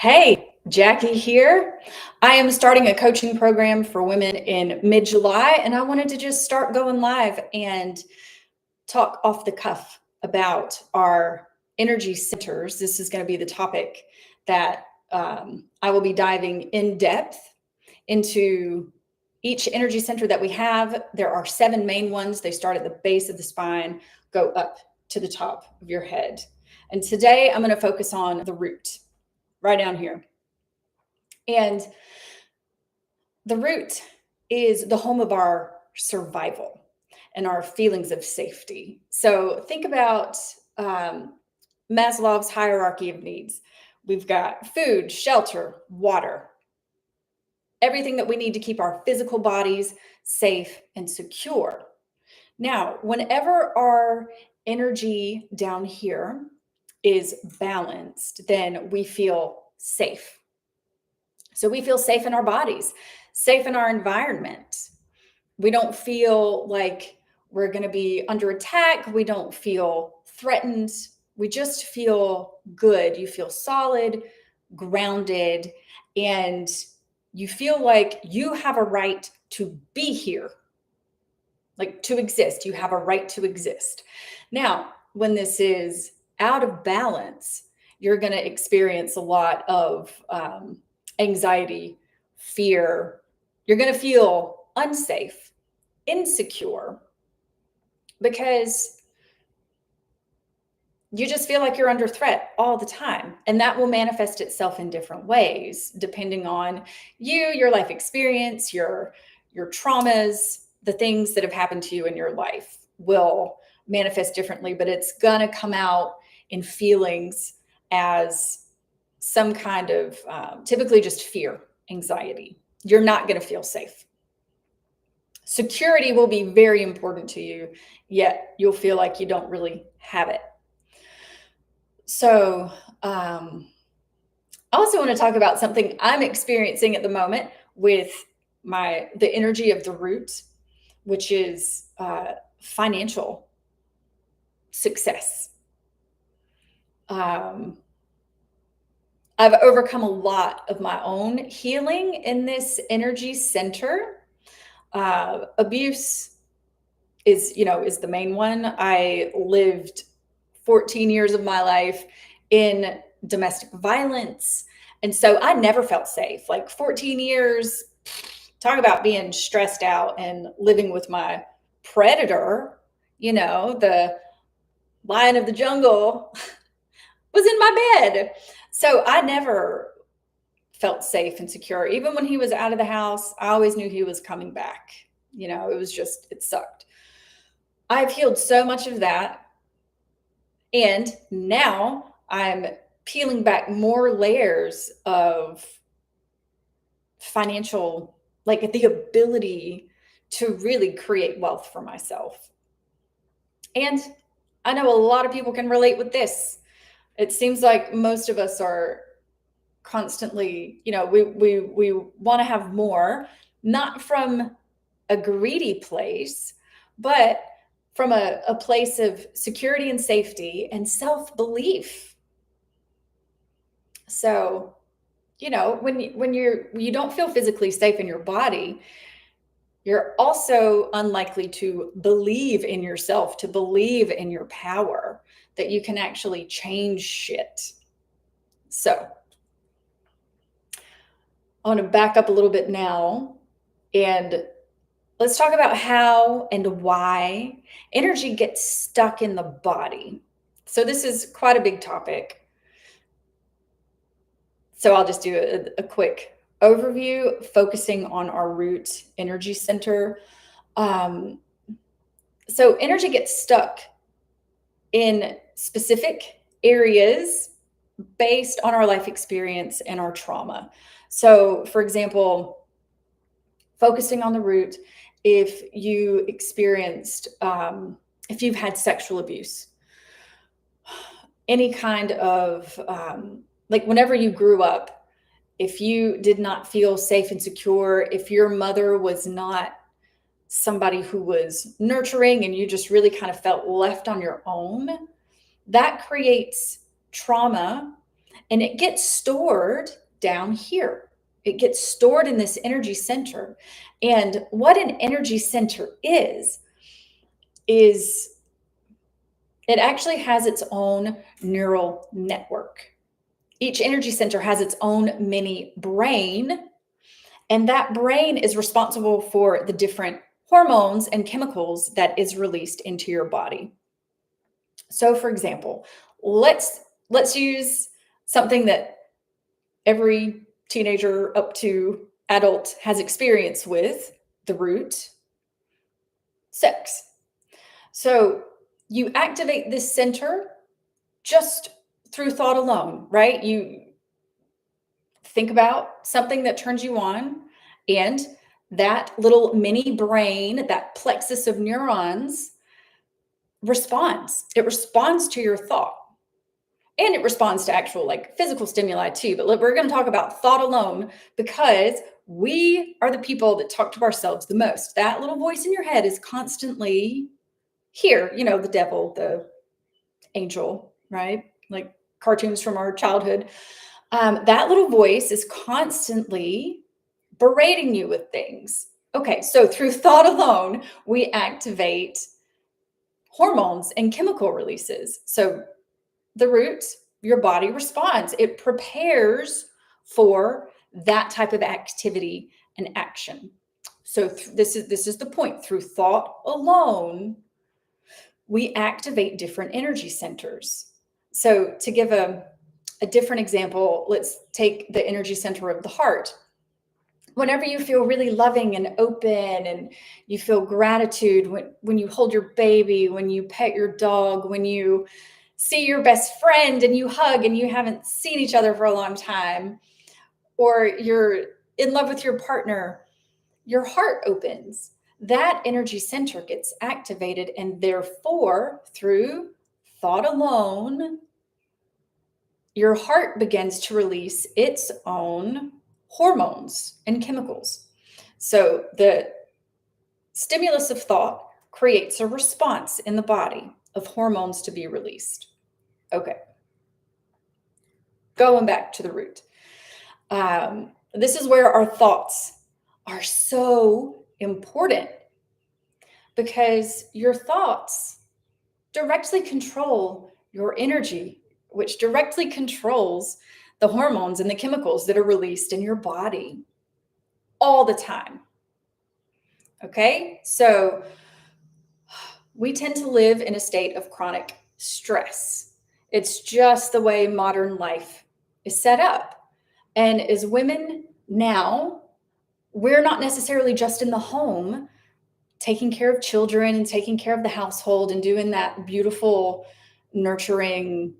Hey, Jackie here. I am starting a coaching program for women in mid July, and I wanted to just start going live and talk off the cuff about our energy centers. This is going to be the topic that I will be diving in depth into each energy center that we have. There are seven main ones. They start at the base of the spine, go up to the top of your head. And today I'm going to focus on the root right down here. And the root is the home of our survival and our feelings of safety. So think about Maslow's hierarchy of needs. We've got food, shelter, water, everything that we need to keep our physical bodies safe and secure. Now, whenever our energy down here is balanced, then we feel safe. So we feel safe in our bodies, safe in our environment. We don't feel like we're going to be under attack. We don't feel threatened. We just feel good. You feel solid, grounded, and you feel like you have a right to be here, like to exist. You have a right to exist. Now, when this is out of balance, you're going to experience a lot of anxiety, fear. You're going to feel unsafe, insecure, because you just feel like you're under threat all the time. And that will manifest itself in different ways, depending on you, your life experience, your traumas, the things that have happened to you in your life will manifest differently, but it's going to come out in feelings as some kind of typically just fear, anxiety. You're not going to feel safe. Security will be very important to you, yet you'll feel like you don't really have it. So I also want to talk about something I'm experiencing at the moment with the energy of the root, which is financial success. I've overcome a lot of my own healing in this energy center. Abuse is the main one. I lived 14 years of my life in domestic violence. And so I never felt safe. Like 14 years, talk about being stressed out and living with my predator, the lion of the jungle was in my bed. So I never felt safe and secure. Even when he was out of the house, I always knew he was coming back. It sucked. I've healed so much of that. And now I'm peeling back more layers of financial, like the ability to really create wealth for myself. And I know a lot of people can relate with this. It seems like most of us are constantly, we want to have more, not from a greedy place, but from a place of security and safety and self-belief. So, when you don't feel physically safe in your body, you're also unlikely to believe in yourself, to believe in your power, that you can actually change shit. So I want to back up a little bit now and let's talk about how and why energy gets stuck in the body. So this is quite a big topic. So I'll just do a quick overview, focusing on our root energy center. So energy gets stuck in specific areas based on our life experience and our trauma. So, for example, focusing on the root, if you experienced, if you've had sexual abuse, any kind of, like whenever you grew up, if you did not feel safe and secure, if your mother was not somebody who was nurturing and you just really kind of felt left on your own, that creates trauma and it gets stored down here. It gets stored in this energy center. And what an energy center is it actually has its own neural network. Each energy center has its own mini brain, and that brain is responsible for the different hormones and chemicals that is released into your body. So for example, let's use something that every teenager up to adult has experience with, the root, sex. So you activate this center just through thought alone, right? You think about something that turns you on, and that little mini brain, that plexus of neurons responds. It responds to your thought. And it responds to actual like physical stimuli too. But we're going to talk about thought alone because we are the people that talk to ourselves the most. That little voice in your head is constantly here. You know, the devil, the angel, right? Like cartoons from our childhood. That little voice is constantly berating you with things. Okay, so through thought alone, we activate hormones and chemical releases. So the root, your body responds. It prepares for that type of activity and action. So this is the point. Through thought alone, we activate different energy centers. So to give a different example, let's take the energy center of the heart. Whenever you feel really loving and open and you feel gratitude when you hold your baby, when you pet your dog, when you see your best friend and you hug and you haven't seen each other for a long time, or you're in love with your partner, your heart opens. That energy center gets activated, and therefore, through thought alone, your heart begins to release its own hormones and chemicals. So the stimulus of thought creates a response in the body of hormones to be released. Okay. Going back to the root. This is where our thoughts are so important because your thoughts directly control your energy, which directly controls the hormones and the chemicals that are released in your body all the time. Okay, so we tend to live in a state of chronic stress. It's just the way modern life is set up. And as women now, we're not necessarily just in the home taking care of children and taking care of the household and doing that beautiful, nurturing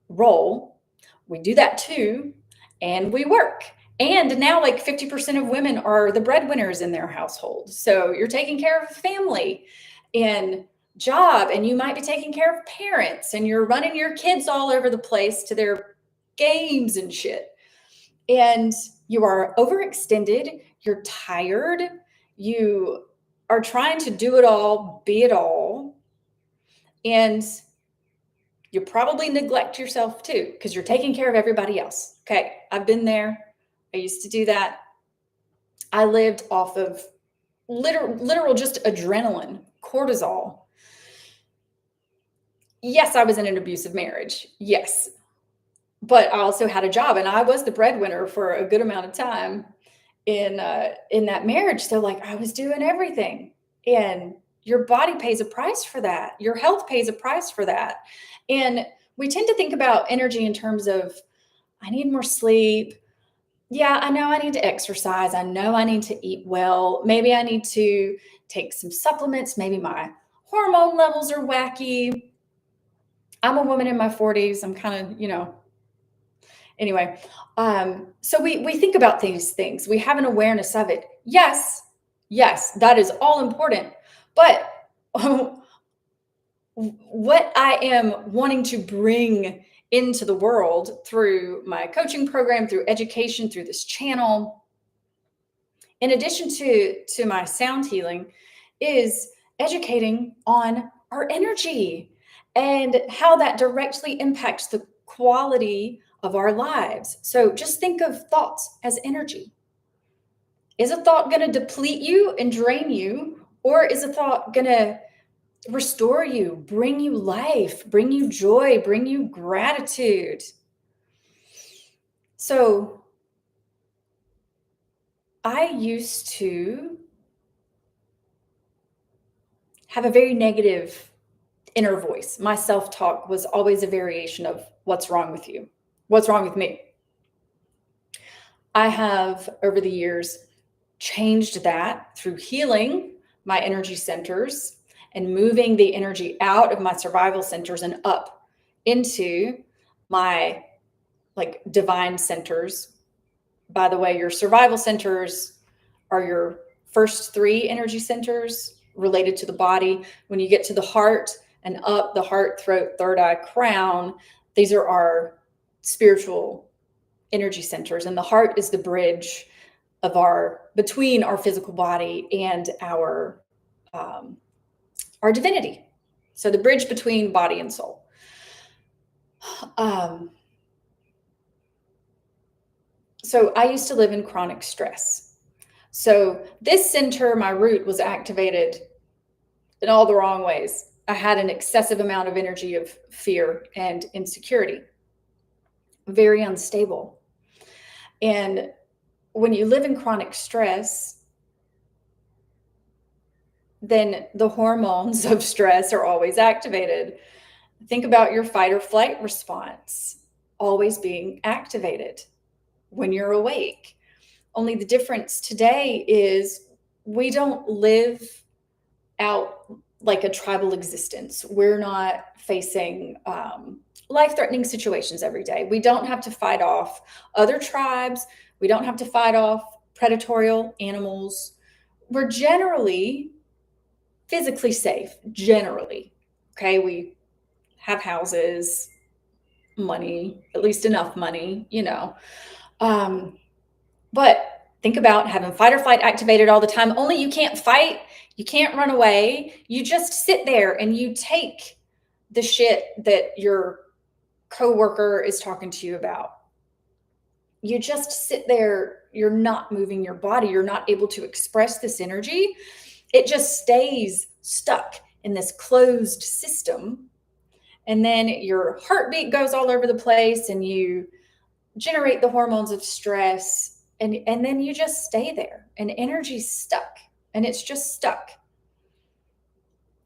role. We do that too, and we work. And now, like 50% of women are the breadwinners in their household. So you're taking care of a family and job, and you might be taking care of parents, and you're running your kids all over the place to their games and shit. And you are overextended, you're tired, you are trying to do it all, be it all, and you probably neglect yourself too because you're taking care of everybody else. Okay, I've been there. I used to do that. I lived off of literal just adrenaline, cortisol. Yes, I was in an abusive marriage. Yes. But I also had a job and I was the breadwinner for a good amount of time in that marriage. So like I was doing everything, and your body pays a price for that. Your health pays a price for that. And we tend to think about energy in terms of, I need more sleep. Yeah, I know I need to exercise. I know I need to eat well. Maybe I need to take some supplements. Maybe my hormone levels are wacky. I'm a woman in my 40s. I'm kind of, anyway. So we think about these things. We have an awareness of it. Yes, that is all important. But what I am wanting to bring into the world through my coaching program, through education, through this channel, in addition to my sound healing, is educating on our energy and how that directly impacts the quality of our lives. So just think of thoughts as energy. Is a thought going to deplete you and drain you, or is a thought going to restore you, bring you life, bring you joy, bring you gratitude? So I used to have a very negative inner voice. My self-talk was always a variation of what's wrong with you? What's wrong with me? I have over the years changed that through healing my energy centers and moving the energy out of my survival centers and up into my like divine centers. By the way, your survival centers are your first three energy centers related to the body. When you get to the heart and up, the heart, throat, third eye, crown, these are our spiritual energy centers. And the heart is the bridge of between our physical body and our divinity. So the bridge between body and soul. So I used to live in chronic stress. So this center, my root, was activated in all the wrong ways. I had an excessive amount of energy of fear and insecurity, very unstable. And when you live in chronic stress, then the hormones of stress are always activated. Think about your fight or flight response always being activated when you're awake. Only the difference today is we don't live out like a tribal existence. We're not facing life-threatening situations every day. We don't have to fight off other tribes. We don't have to fight off predatory animals. We're generally physically safe, generally. Okay, we have houses, money, at least enough money, But think about having fight or flight activated all the time. Only you can't fight, you can't run away. You just sit there and you take the shit that your coworker is talking to you about. You just sit there, you're not moving your body, you're not able to express this energy. It just stays stuck in this closed system. And then your heartbeat goes all over the place and you generate the hormones of stress. And then you just stay there and energy's stuck and it's just stuck.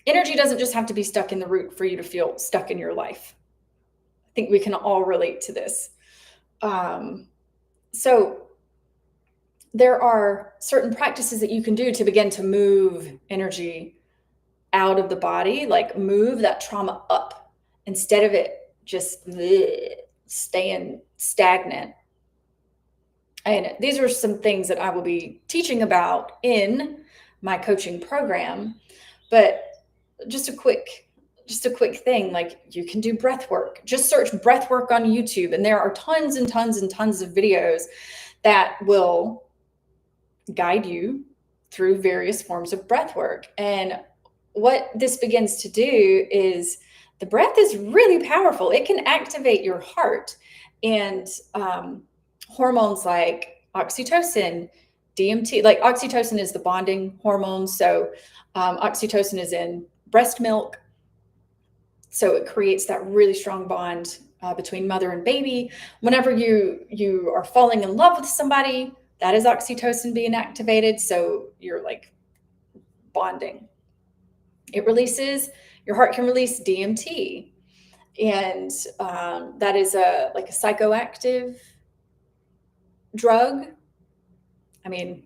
Energy doesn't just have to be stuck in the root for you to feel stuck in your life. I think we can all relate to this. So there are certain practices that you can do to begin to move energy out of the body, like move that trauma up instead of it just staying stagnant. And these are some things that I will be teaching about in my coaching program. But just a quick thing, like you can do breath work. Just search breath work on YouTube, and there are tons and tons and tons of videos that will guide you through various forms of breath work. And what this begins to do is the breath is really powerful. It can activate your heart and hormones like oxytocin, DMT. Like oxytocin is the bonding hormone. So oxytocin is in breast milk. So it creates that really strong bond between mother and baby. Whenever you are falling in love with somebody, that is oxytocin being activated. So you're like bonding. It releases, your heart can release DMT. And that is like a psychoactive drug. I mean,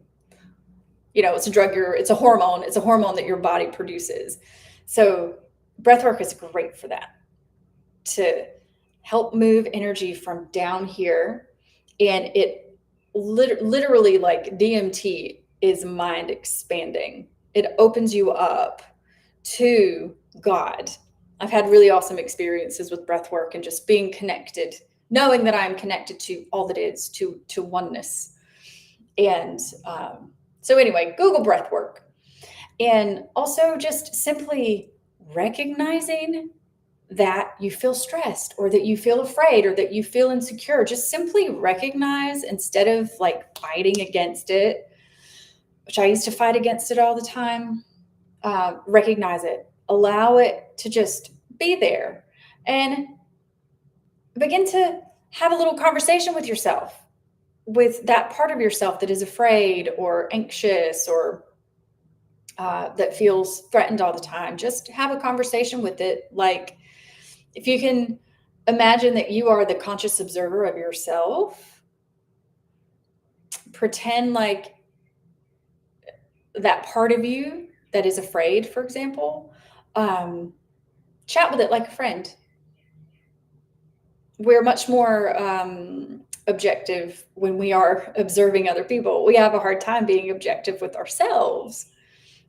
it's a drug, it's a hormone that your body produces. So breathwork is great for that, to help move energy from down here. And it literally, like DMT is mind expanding. It opens you up to God. I've had really awesome experiences with breathwork and just being connected, knowing that I'm connected to all that is, to oneness. And so anyway, Google breathwork. And also just simply recognizing that you feel stressed or that you feel afraid or that you feel insecure. Just simply recognize, instead of like fighting against it, which I used to fight against it all the time. Recognize it, allow it to just be there, and begin to have a little conversation with yourself, with that part of yourself that is afraid or anxious or that feels threatened all the time. Just have a conversation with it. Like, if you can imagine that you are the conscious observer of yourself, pretend like that part of you that is afraid, for example, chat with it like a friend. We're much more objective when we are observing other people. We have a hard time being objective with ourselves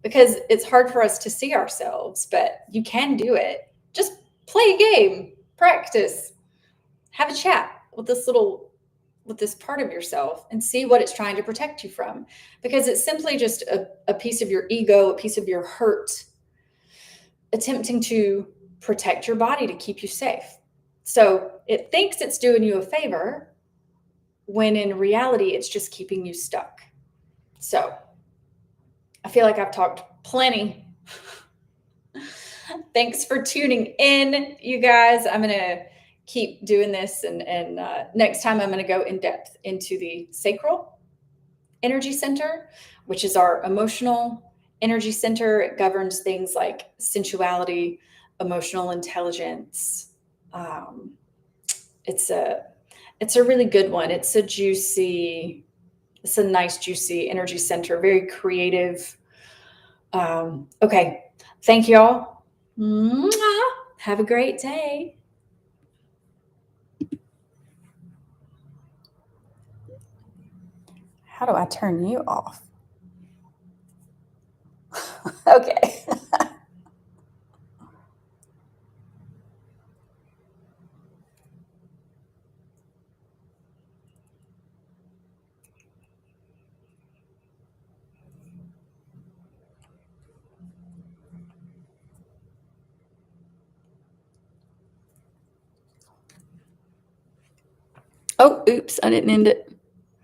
because it's hard for us to see ourselves, but you can do it. Just play a game, practice, have a chat with this part of yourself and see what it's trying to protect you from, because it's simply just a piece of your ego, a piece of your hurt, attempting to protect your body to keep you safe. So it thinks it's doing you a favor when in reality it's just keeping you stuck. So I feel like I've talked plenty. Thanks for tuning in, you guys. I'm gonna keep doing this, and next time I'm gonna go in depth into the sacral energy center, which is our emotional energy center. It governs things like sensuality, emotional intelligence. It's a really good one. It's a nice juicy energy center, very creative. Okay, thank y'all. Mwah. Have a great day. How do I turn you off? Okay. Oh, oops, I didn't end it.